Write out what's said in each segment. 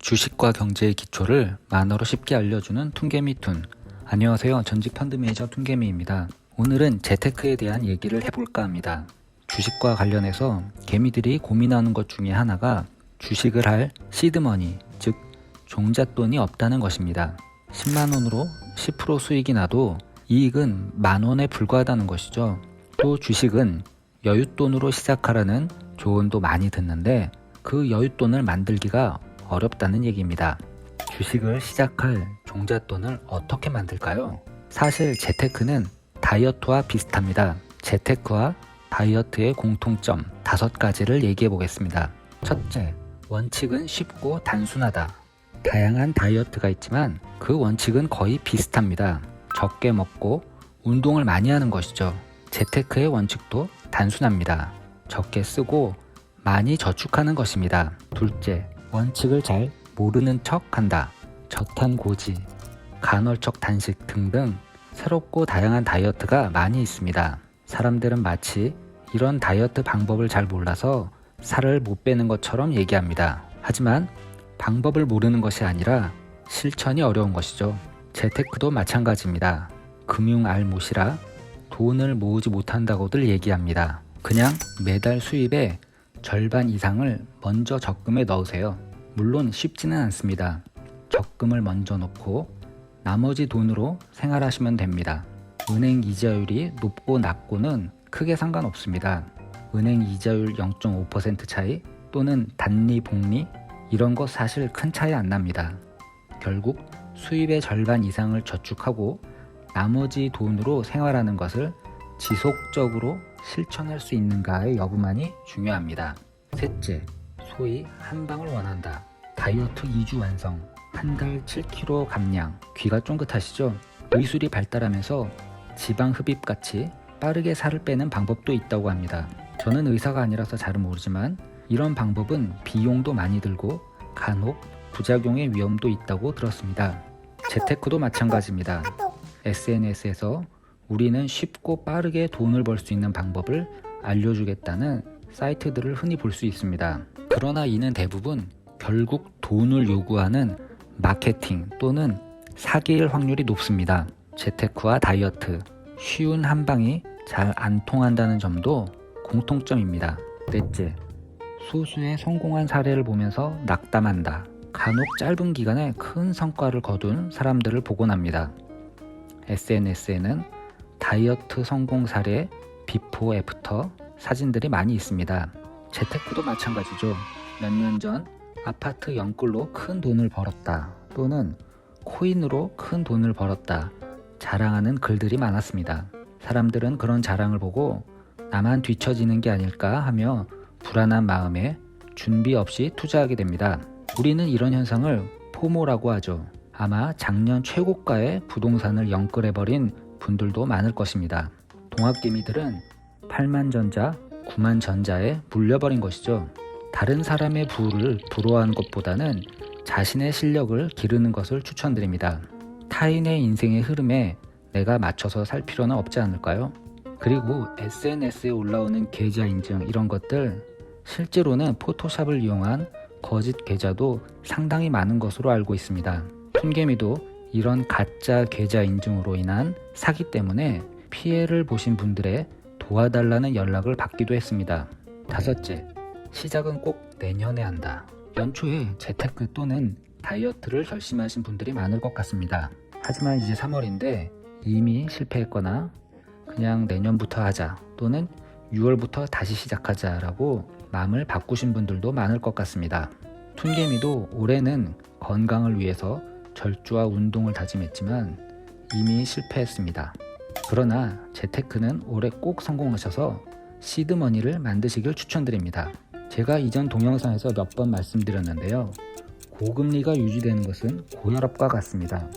주식과 경제의 기초를 만화로 쉽게 알려주는 퉁개미툰. 안녕하세요. 전직 펀드 매니저 퉁개미입니다. 오늘은 재테크에 대한 얘기를 해볼까 합니다. 주식과 관련해서 개미들이 고민하는 것 중에 하나가 주식을 할 시드머니, 즉 종잣돈이 없다는 것입니다. 10만원으로 10% 수익이 나도 이익은 만원에 불과하다는 것이죠. 또 주식은 여윳돈으로 시작하라는 조언도 많이 듣는데 그 여윳돈을 만들기가 어렵다는 얘기입니다. 주식을 시작할 종잣돈을 어떻게 만들까요? 사실 재테크는 다이어트와 비슷합니다. 재테크와 다이어트의 공통점 5가지를 얘기해 보겠습니다. 첫째, 원칙은 쉽고 단순하다. 다양한 다이어트가 있지만 그 원칙은 거의 비슷합니다. 적게 먹고 운동을 많이 하는 것이죠. 재테크의 원칙도 단순합니다. 적게 쓰고 많이 저축하는 것입니다. 둘째, 원칙을 잘 모르는 척 한다. 저탄고지, 간헐적 단식 등등 새롭고 다양한 다이어트가 많이 있습니다. 사람들은 마치 이런 다이어트 방법을 잘 몰라서 살을 못 빼는 것처럼 얘기합니다. 하지만 방법을 모르는 것이 아니라 실천이 어려운 것이죠. 재테크도 마찬가지입니다. 금융 알못이라 돈을 모으지 못한다고들 얘기합니다. 그냥 매달 수입의 절반 이상을 먼저 적금에 넣으세요. 물론 쉽지는 않습니다. 적금을 먼저 넣고 나머지 돈으로 생활하시면 됩니다. 은행 이자율이 높고 낮고는 크게 상관없습니다. 은행 이자율 0.5% 차이 또는 단리 복리 이런 거 사실 큰 차이 안 납니다. 결국 수입의 절반 이상을 저축하고 나머지 돈으로 생활하는 것을 지속적으로 실천할 수 있는가의 여부만이 중요합니다. 셋째, 소위 한방을 원한다. 다이어트 2주 완성, 한 달 7kg 감량. 귀가 쫑긋하시죠? 의술이 발달하면서 지방 흡입같이 빠르게 살을 빼는 방법도 있다고 합니다. 저는 의사가 아니라서 잘은 모르지만 이런 방법은 비용도 많이 들고 간혹 부작용의 위험도 있다고 들었습니다. 재테크도 마찬가지입니다. SNS에서 우리는 쉽고 빠르게 돈을 벌 수 있는 방법을 알려주겠다는 사이트들을 흔히 볼 수 있습니다. 그러나 이는 대부분 결국 돈을 요구하는 마케팅 또는 사기일 확률이 높습니다. 재테크와 다이어트, 쉬운 한방이 잘 안 통한다는 점도 공통점입니다. 넷째, 소수의 성공한 사례를 보면서 낙담한다. 간혹 짧은 기간에 큰 성과를 거둔 사람들을 보곤 합니다. SNS에는 다이어트 성공 사례 비포 애프터 사진들이 많이 있습니다. 재테크도 마찬가지죠. 몇 년 전 아파트 연끌로 큰 돈을 벌었다 또는 코인으로 큰 돈을 벌었다 자랑하는 글들이 많았습니다. 사람들은 그런 자랑을 보고 나만 뒤처지는 게 아닐까 하며 불안한 마음에 준비 없이 투자하게 됩니다. 우리는 이런 현상을 포모라고 하죠. 아마 작년 최고가의 부동산을 연끌해버린 분들도 많을 것입니다. 동학개미들은 8만 전자, 9만 전자에 물려버린 것이죠. 다른 사람의 부를 부러워하는 것보다는 자신의 실력을 기르는 것을 추천드립니다. 타인의 인생의 흐름에 내가 맞춰서 살 필요는 없지 않을까요? 그리고 SNS에 올라오는 계좌 인증 이런 것들 실제로는 포토샵을 이용한 거짓 계좌도 상당히 많은 것으로 알고 있습니다. 퉁개미도 이런 가짜 계좌 인증으로 인한 사기 때문에 피해를 보신 분들의 도와달라는 연락을 받기도 했습니다. 다섯째, 시작은 꼭 내년에 한다. 연초에 재테크 또는 다이어트를 결심하신 분들이 많을 것 같습니다. 하지만 이제 3월인데 이미 실패했거나 그냥 내년부터 하자 또는 6월부터 다시 시작하자 라고 마음을 바꾸신 분들도 많을 것 같습니다. 퉁개미도 올해는 건강을 위해서 절주와 운동을 다짐했지만 이미 실패했습니다. 그러나 재테크는 올해 꼭 성공하셔서 시드머니를 만드시길 추천드립니다. 제가 이전 동영상에서 몇 번 말씀드렸는데요. 고금리가 유지되는 것은 고혈압과 같습니다.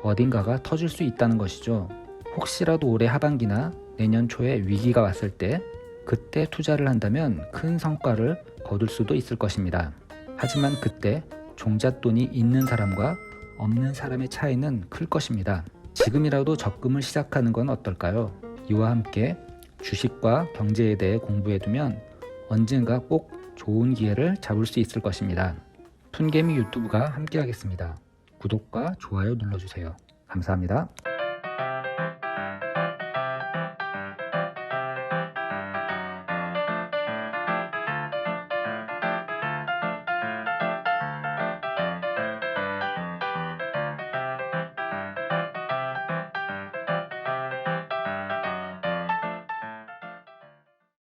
어딘가가 터질 수 있다는 것이죠. 혹시라도 올해 하반기나 내년 초에 위기가 왔을 때 그때 투자를 한다면 큰 성과를 거둘 수도 있을 것입니다. 하지만 그때 종잣돈이 있는 사람과 없는 사람의 차이는 클 것입니다. 지금이라도 적금을 시작하는 건 어떨까요? 이와 함께 주식과 경제에 대해 공부해두면 언젠가 꼭 좋은 기회를 잡을 수 있을 것입니다. 툰개미 유튜브가 함께하겠습니다. 구독과 좋아요 눌러주세요. 감사합니다.